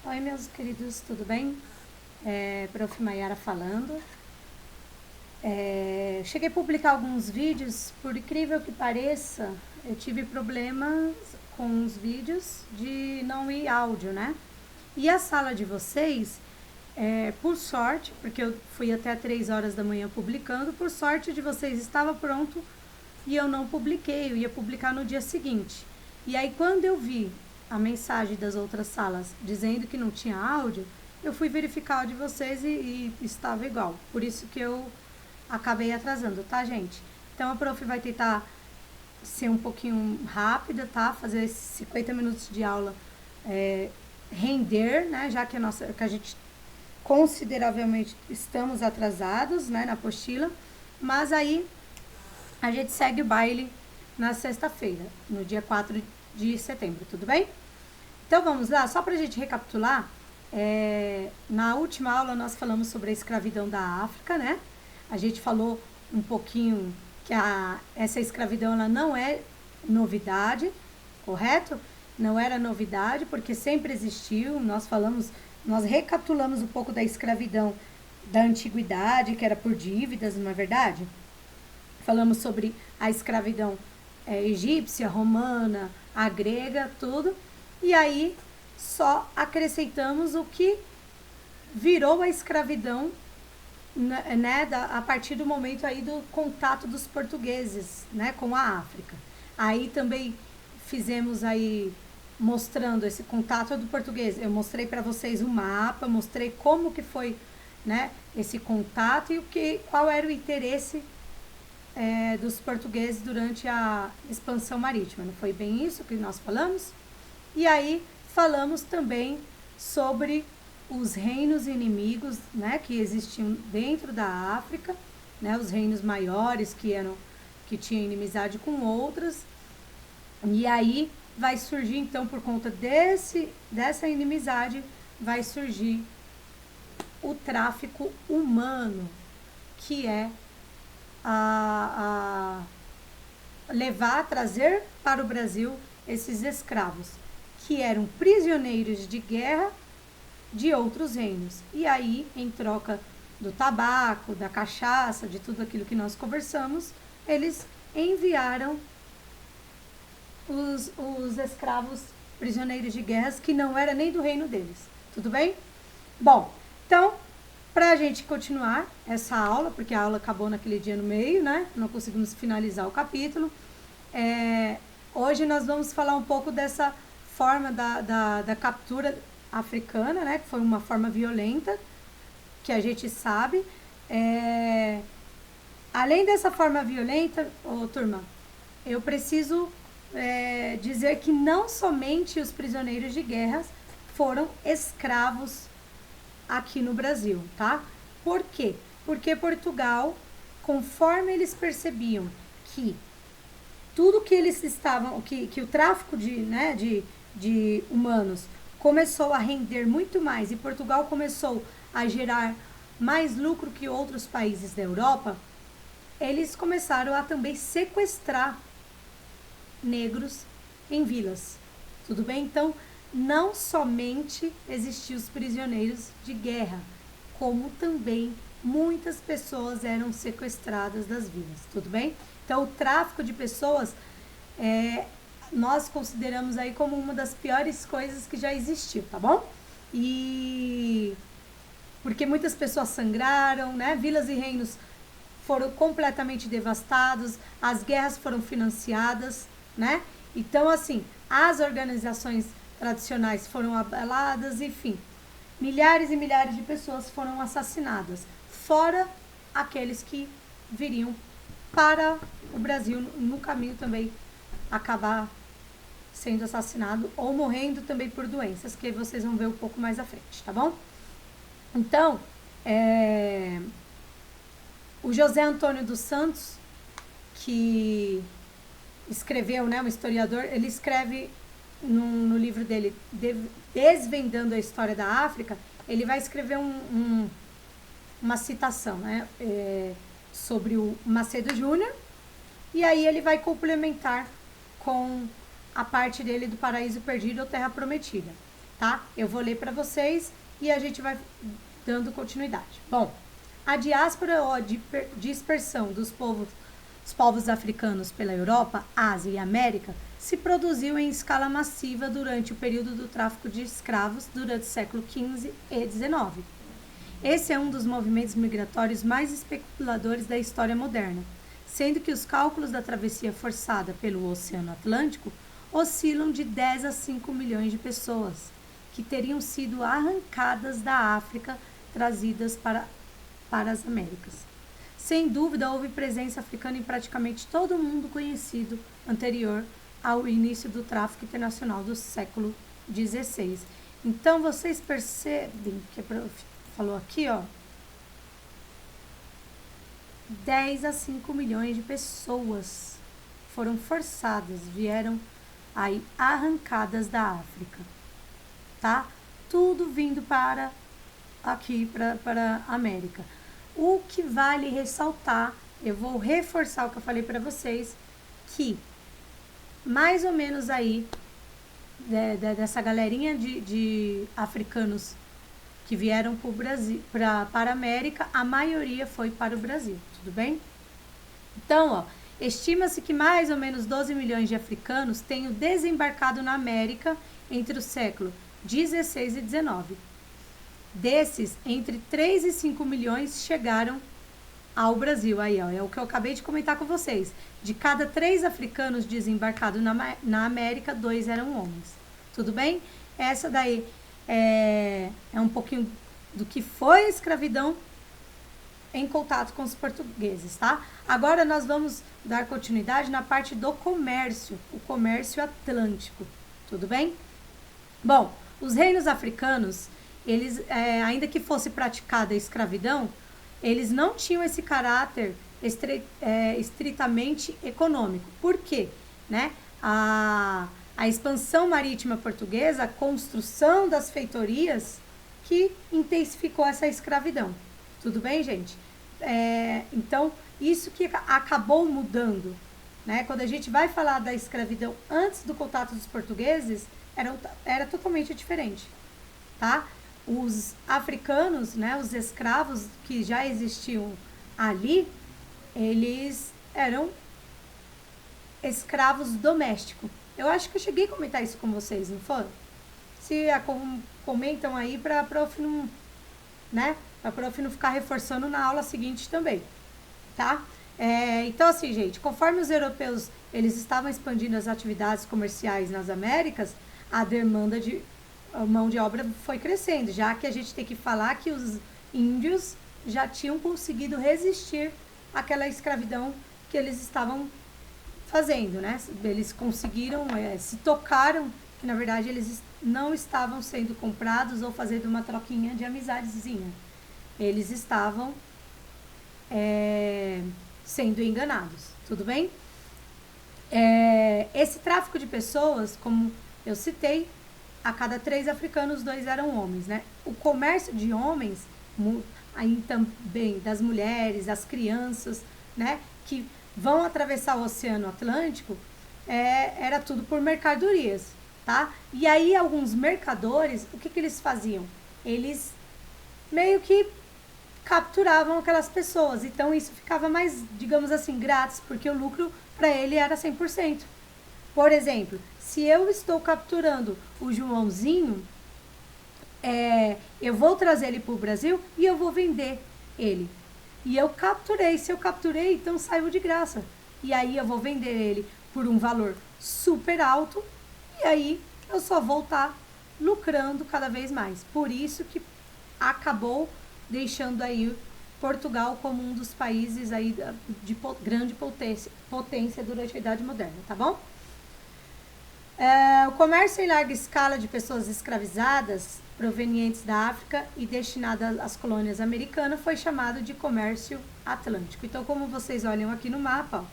Oi, meus queridos, tudo bem? Prof. Maiara falando. Cheguei a publicar alguns vídeos, por incrível que pareça, eu tive problemas com os vídeos de não ir áudio, né? E a sala de vocês, por sorte, porque eu fui até 3 horas da manhã publicando, por sorte de vocês estava pronto e eu não publiquei, eu ia publicar no dia seguinte. E aí quando eu vi a mensagem das outras salas dizendo que não tinha áudio, eu fui verificar o de vocês e estava igual. Por isso que eu acabei atrasando, tá, gente? Então a prof vai tentar ser um pouquinho rápida, tá? Fazer esses 50 minutos de aula render, né? Já que que a gente consideravelmente estamos atrasados, né, na apostila. Mas aí a gente segue o baile na sexta-feira, no dia 4 de setembro, tudo bem? Então vamos lá, só para a gente recapitular, na última aula nós falamos sobre a escravidão da África, né? A gente falou um pouquinho que essa escravidão ela não é novidade, correto? Não era novidade, porque sempre existiu. Nós recapitulamos um pouco da escravidão da antiguidade, que era por dívidas, não é verdade? Falamos sobre a escravidão egípcia, romana, a grega, tudo. E aí só acrescentamos o que virou a escravidão, né, a partir do momento aí do contato dos portugueses, né, com a África. Aí também fizemos aí mostrando esse contato do português. Eu mostrei para vocês o mapa, mostrei como que foi, né, esse contato e qual era o interesse dos portugueses durante a expansão marítima. Não foi bem isso que nós falamos? E aí falamos também sobre os reinos inimigos, né, que existiam dentro da África, né, os reinos maiores que tinham inimizade com outras. E aí vai surgir, então, por conta dessa inimizade, vai surgir o tráfico humano, que é trazer para o Brasil esses escravos, que eram prisioneiros de guerra de outros reinos. E aí, em troca do tabaco, da cachaça, de tudo aquilo que nós conversamos, eles enviaram os escravos prisioneiros de guerras que não era nem do reino deles. Tudo bem? Bom, então, para a gente continuar essa aula, porque a aula acabou naquele dia no meio, né? Não conseguimos finalizar o capítulo. Hoje nós vamos falar um pouco dessa forma da captura africana, né? Que foi uma forma violenta, que a gente sabe. Além dessa forma violenta, turma, eu preciso dizer que não somente os prisioneiros de guerra foram escravos aqui no Brasil, tá? Por quê? Porque Portugal, conforme eles percebiam que tudo que eles estavam, que o tráfico de humanos começou a render muito mais e Portugal começou a gerar mais lucro que outros países da Europa, eles começaram a também sequestrar negros em vilas. Tudo bem? Então, não somente existiam os prisioneiros de guerra, como também muitas pessoas eram sequestradas das vilas. Tudo bem? Então, o tráfico de pessoas nós consideramos aí como uma das piores coisas que já existiu, tá bom? E porque muitas pessoas sangraram, né? Vilas e reinos foram completamente devastados, as guerras foram financiadas, né? Então, assim, as organizações tradicionais foram abaladas, enfim, milhares e milhares de pessoas foram assassinadas, fora aqueles que viriam para o Brasil no caminho também acabar sendo assassinado ou morrendo também por doenças, que vocês vão ver um pouco mais à frente, tá bom? Então, o José Antônio dos Santos, que escreveu, né, um historiador, ele escreve no livro dele, Desvendando a História da África, ele vai escrever uma citação, né, sobre o Macedo Júnior, e aí ele vai complementar com a parte dele do Paraíso Perdido ou Terra Prometida. tá? Eu vou ler para vocês e a gente vai dando continuidade. Bom, a diáspora ou a dispersão dos povos africanos pela Europa, Ásia e América se produziu em escala massiva durante o período do tráfico de escravos durante o século XV e XIX. Esse é um dos movimentos migratórios mais especuladores da história moderna, sendo que os cálculos da travessia forçada pelo Oceano Atlântico oscilam de 10 a 5 milhões de pessoas, que teriam sido arrancadas da África, trazidas para as Américas. Sem dúvida, houve presença africana em praticamente todo o mundo conhecido anterior ao início do tráfico internacional do século XVI. Então, vocês percebem que falou aqui, ó, 10 a 5 milhões de pessoas foram forçadas, vieram aí arrancadas da África, tá? Tudo vindo para aqui, para a América. O que vale ressaltar, eu vou reforçar o que eu falei para vocês, que mais ou menos aí, dessa galerinha de africanos que vieram para o Brasil, para a América, a maioria foi para o Brasil, tudo bem? Então, ó, estima-se que mais ou menos 12 milhões de africanos tenham desembarcado na América entre o século 16 e 19. Desses, entre 3 e 5 milhões chegaram ao Brasil. Aí, ó, é o que eu acabei de comentar com vocês. De cada 3 africanos desembarcados na América, 2 eram homens. Tudo bem? Essa daí é um pouquinho do que foi a escravidão em contato com os portugueses, tá? Agora nós vamos dar continuidade na parte do comércio, o comércio atlântico, tudo bem? Bom, os reinos africanos, eles, ainda que fosse praticada a escravidão, eles não tinham esse caráter estritamente econômico. Por quê? Né? A expansão marítima portuguesa, a construção das feitorias, que intensificou essa escravidão. Tudo bem, gente? Então, isso que acabou mudando, né? Quando a gente vai falar da escravidão antes do contato dos portugueses, era totalmente diferente, tá? Os africanos, né, os escravos que já existiam ali, eles eram escravos domésticos. Eu acho que eu cheguei a comentar isso com vocês, não foi? Se comentam aí para a prof não, né? Para a prof não ficar reforçando na aula seguinte também, tá? Então, assim, gente, conforme os europeus eles estavam expandindo as atividades comerciais nas Américas, a demanda de mão de obra foi crescendo, já que a gente tem que falar que os índios já tinham conseguido resistir àquela escravidão que eles estavam fazendo, né? Eles conseguiram, se tocaram que na verdade eles não estavam sendo comprados ou fazendo uma troquinha de amizadezinha. Eles estavam sendo enganados, tudo bem? Esse tráfico de pessoas, como eu citei, a cada 3 africanos, 2 eram homens, né? O comércio de homens, aí também das mulheres, das crianças, né? Que vão atravessar o Oceano Atlântico, era tudo por mercadorias, tá? E aí alguns mercadores, o que eles faziam? Eles meio que capturavam aquelas pessoas, então isso ficava mais, digamos assim, grátis, porque o lucro para ele era 100%. Por exemplo, se eu estou capturando o Joãozinho, eu vou trazer ele para o Brasil e eu vou vender ele. E eu capturei, se eu capturei, então saiu de graça. E aí eu vou vender ele por um valor super alto e aí eu só vou estar lucrando cada vez mais. Por isso que acabou deixando aí Portugal como um dos países aí de grande potência durante a Idade Moderna, tá bom? O comércio em larga escala de pessoas escravizadas provenientes da África e destinadas às colônias americanas foi chamado de comércio atlântico. Então, como vocês olham aqui no mapa,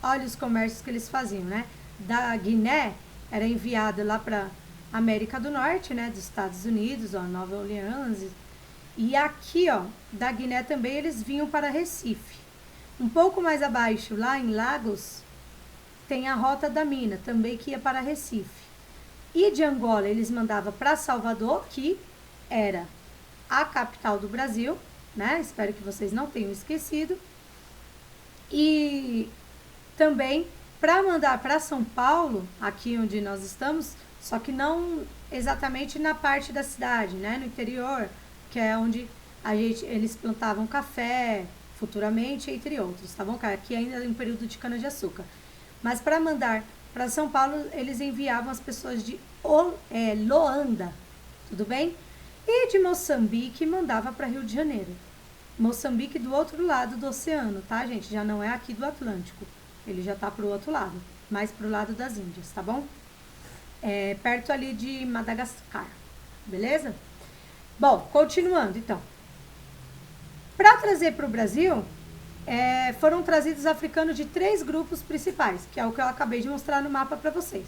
ó, olha os comércios que eles faziam, né? Da Guiné era enviado lá para América do Norte, né? Dos Estados Unidos, ó, Nova Orleans. E aqui, ó, da Guiné também eles vinham para Recife. Um pouco mais abaixo, lá em Lagos, tem a Rota da Mina, também que ia para Recife. E de Angola eles mandavam para Salvador, que era a capital do Brasil, né? Espero que vocês não tenham esquecido. E também para mandar para São Paulo, aqui onde nós estamos, só que não exatamente na parte da cidade, né? No interior, que é onde eles plantavam café futuramente, entre outros, tá bom? Aqui ainda é um período de cana-de-açúcar. Mas para mandar para São Paulo, eles enviavam as pessoas de Loanda, tudo bem? E de Moçambique mandava para Rio de Janeiro. Moçambique do outro lado do oceano, tá, gente? Já não é aqui do Atlântico. Ele já tá pro outro lado, mais pro lado das Índias, tá bom? É perto ali de Madagascar, beleza? Bom, continuando então. Para trazer para o Brasil, foram trazidos africanos de 3 grupos principais, que é o que eu acabei de mostrar no mapa para vocês.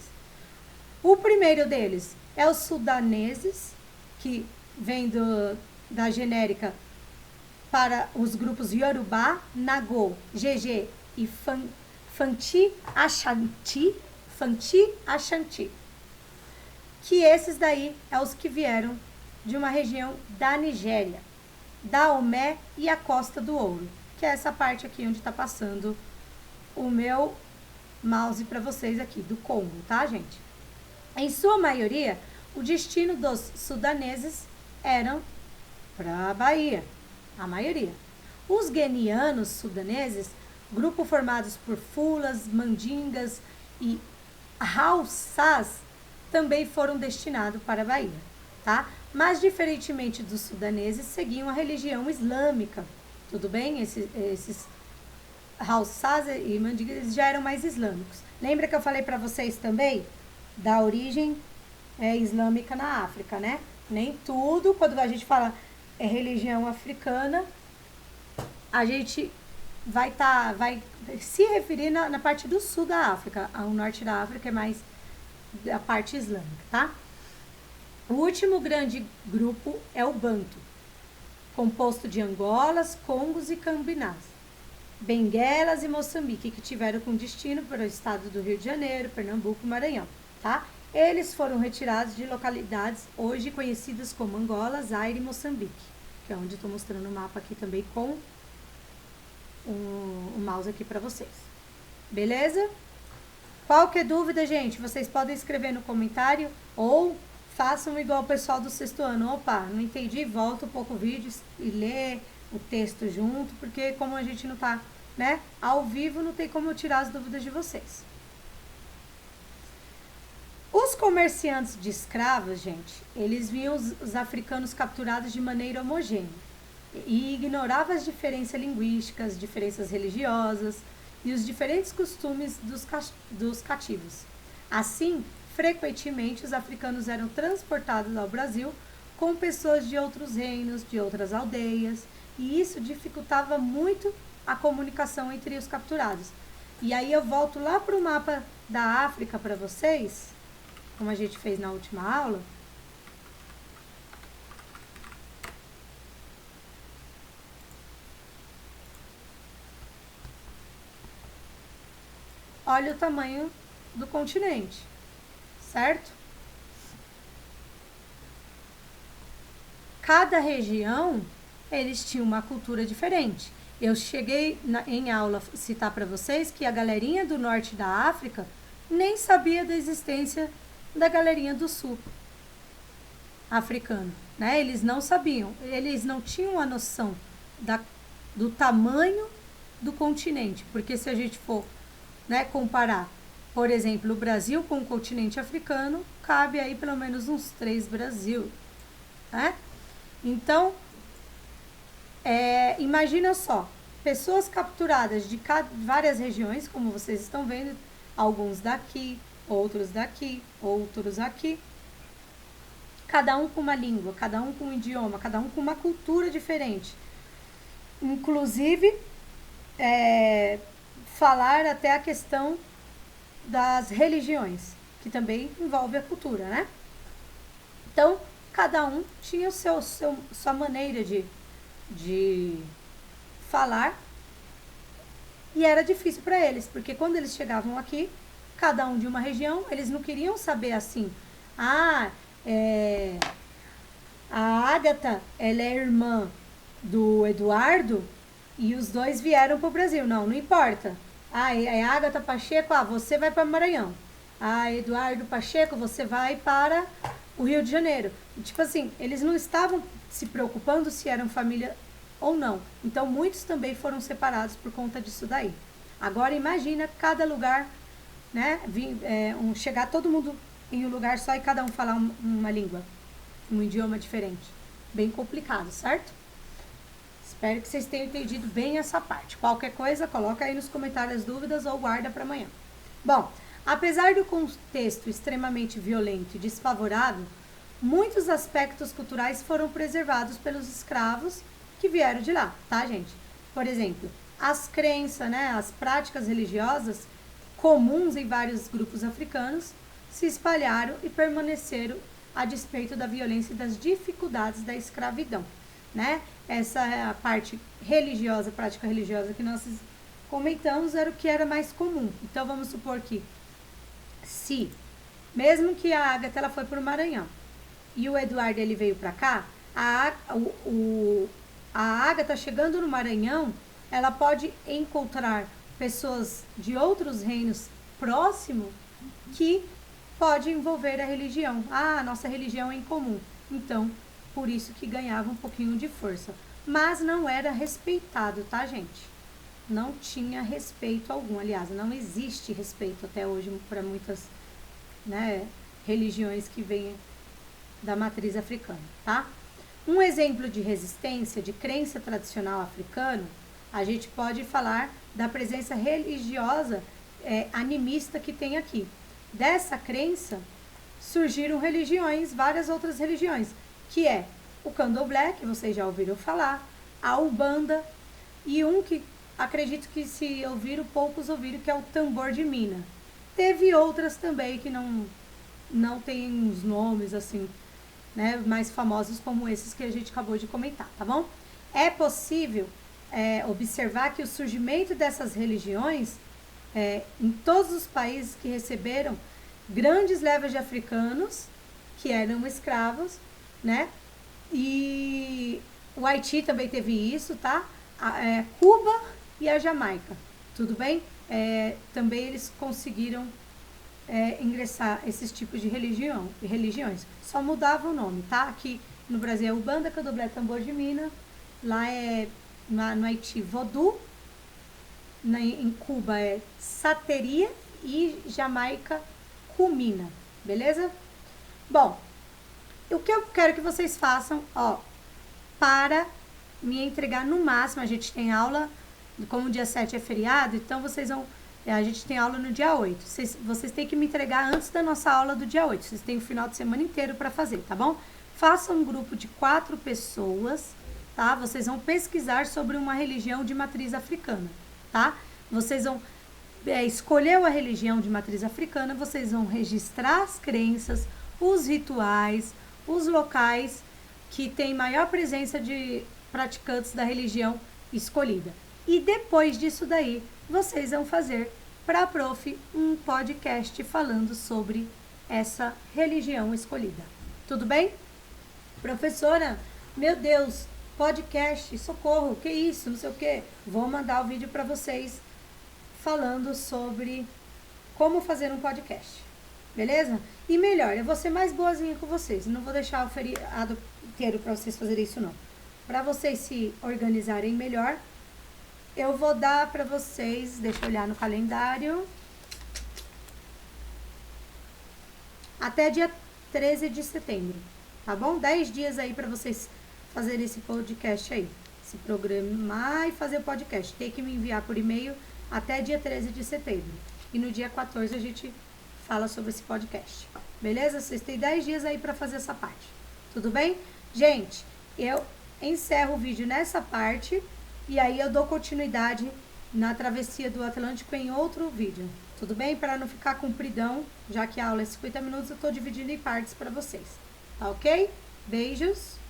O primeiro deles é os sudaneses, que vem da genérica para os grupos Yorubá, Nagô, GG e Fanti Ashanti, que esses daí é os que vieram de uma região da Nigéria, da Omé e a Costa do Ouro, que é essa parte aqui onde está passando o meu mouse para vocês aqui, do Congo, tá, gente? Em sua maioria, o destino dos sudaneses eram para a Bahia, a maioria. Os guineanos sudaneses, grupo formados por fulas, mandingas e haussás, também foram destinados para a Bahia, tá? Mas, diferentemente dos sudaneses, seguiam a religião islâmica, tudo bem? Esses haussás e mandingas já eram mais islâmicos. Lembra que eu falei para vocês também da origem islâmica na África, né? Nem tudo, quando a gente fala religião africana, a gente vai se referir na parte do sul da África. O norte da África é mais a parte islâmica, tá? O último grande grupo é o Banto, composto de Angolas, Congos e Cambinás, Benguelas e Moçambique, que tiveram com destino para o estado do Rio de Janeiro, Pernambuco e Maranhão, tá? Eles foram retirados de localidades hoje conhecidas como Angola, Zaire e Moçambique, que é onde estou mostrando o mapa aqui também com o mouse aqui para vocês. Beleza? Qualquer dúvida, gente, vocês podem escrever no comentário ou façam igual o pessoal do 6º ano. Opa, não entendi, volta um pouco o vídeo e lê o texto junto, porque como a gente não tá, né, ao vivo, não tem como eu tirar as dúvidas de vocês. Os comerciantes de escravos, gente, eles viam os africanos capturados de maneira homogênea e ignoravam as diferenças linguísticas, diferenças religiosas e os diferentes costumes dos cativos. Assim, frequentemente os africanos eram transportados ao Brasil com pessoas de outros reinos, de outras aldeias, e isso dificultava muito a comunicação entre os capturados. E aí eu volto lá para o mapa da África para vocês, como a gente fez na última aula. Olha o tamanho do continente, certo? Cada região, eles tinham uma cultura diferente. Eu cheguei em aula citar para vocês que a galerinha do norte da África nem sabia da existência da galerinha do sul africano, né? Eles não sabiam, eles não tinham a noção do tamanho do continente, porque se a gente for, né, comparar, por exemplo, o Brasil com o continente africano, cabe aí pelo menos uns 3 Brasil, né? Então, imagina só, pessoas capturadas de várias regiões, como vocês estão vendo, alguns daqui, outros aqui, cada um com uma língua, cada um com um idioma, cada um com uma cultura diferente. Inclusive, falar até a questão das religiões, que também envolve a cultura, né? Então, cada um tinha sua maneira de falar, e era difícil para eles, porque quando eles chegavam aqui, cada um de uma região, eles não queriam saber assim, A Ágata, ela é irmã do Eduardo e os dois vieram para o Brasil. Não importa. É Ágata Pacheco, você vai para Maranhão. Eduardo Pacheco, você vai para o Rio de Janeiro. Tipo assim, eles não estavam se preocupando se eram família ou não. Então, muitos também foram separados por conta disso daí. Agora, imagina cada lugar, né? Chegar todo mundo em um lugar só e cada um falar uma língua, um idioma diferente. Bem complicado, certo? Espero que vocês tenham entendido bem essa parte. Qualquer coisa, coloca aí nos comentários as dúvidas ou guarda para amanhã. Bom, apesar do contexto extremamente violento e desfavorável, muitos aspectos culturais foram preservados pelos escravos que vieram de lá, tá, gente? Por exemplo, as crenças, né, as práticas religiosas comuns em vários grupos africanos se espalharam e permaneceram a despeito da violência e das dificuldades da escravidão, né? Essa é a parte religiosa, prática religiosa que nós comentamos, era o que era mais comum. Então, vamos supor que mesmo que a Ágata ela foi para o Maranhão e o Eduardo ele veio para cá, a Ágata chegando no Maranhão, ela pode encontrar pessoas de outros reinos próximos que pode envolver a religião. A nossa religião é em comum. Então, por isso que ganhava um pouquinho de força. Mas não era respeitado, tá, gente? Não tinha respeito algum. Aliás, não existe respeito até hoje para muitas, né, religiões que vêm da matriz africana, tá? Um exemplo de resistência, de crença tradicional africana, a gente pode falar da presença religiosa animista que tem aqui. Dessa crença surgiram religiões, várias outras religiões, que é o candomblé, que vocês já ouviram falar, a umbanda e um que acredito que se ouviram, poucos ouviram, que é o tambor de mina. Teve outras também que não tem os nomes assim, né, mais famosos como esses que a gente acabou de comentar, tá bom? É possível observar que o surgimento dessas religiões em todos os países que receberam grandes levas de africanos que eram escravos, né? E o Haiti também teve isso, tá? Cuba e a Jamaica, tudo bem? Também eles conseguiram ingressar esses tipos de religiões. Só mudava o nome, tá? Aqui no Brasil é Ubanda, Candomblé, Tambor de Mina. Lá no Haiti, Vodú. Em Cuba é Sateria e Jamaica, Cumina, beleza? Bom, o que eu quero que vocês façam, para me entregar no máximo, a gente tem aula, como o dia 7 é feriado, então a gente tem aula no dia 8. Vocês têm que me entregar antes da nossa aula do dia 8. Vocês têm o final de semana inteiro para fazer, tá bom? Façam um grupo de 4 pessoas, tá? Vocês vão pesquisar sobre uma religião de matriz africana, tá? Vocês vão escolher a religião de matriz africana, vocês vão registrar as crenças, os rituais, os locais que tem maior presença de praticantes da religião escolhida. E depois disso daí, vocês vão fazer para a prof um podcast falando sobre essa religião escolhida. Tudo bem? Professora, meu Deus, podcast, socorro, que isso, não sei o que. Vou mandar o vídeo para vocês falando sobre como fazer um podcast, beleza? E melhor, eu vou ser mais boazinha com vocês, não vou deixar o feriado inteiro para vocês fazerem isso não. Para vocês se organizarem melhor, eu vou dar para vocês, deixa eu olhar no calendário, até dia 13 de setembro, tá bom? 10 dias aí para vocês fazerem esse podcast aí, se programar e fazer o podcast. Tem que me enviar por e-mail até dia 13 de setembro. E no dia 14 a gente fala sobre esse podcast. Beleza? Vocês têm 10 dias aí para fazer essa parte. Tudo bem? Gente, eu encerro o vídeo nessa parte e aí eu dou continuidade na travessia do Atlântico em outro vídeo. Tudo bem? Para não ficar compridão, já que a aula é 50 minutos, eu estou dividindo em partes para vocês. Tá ok? Beijos!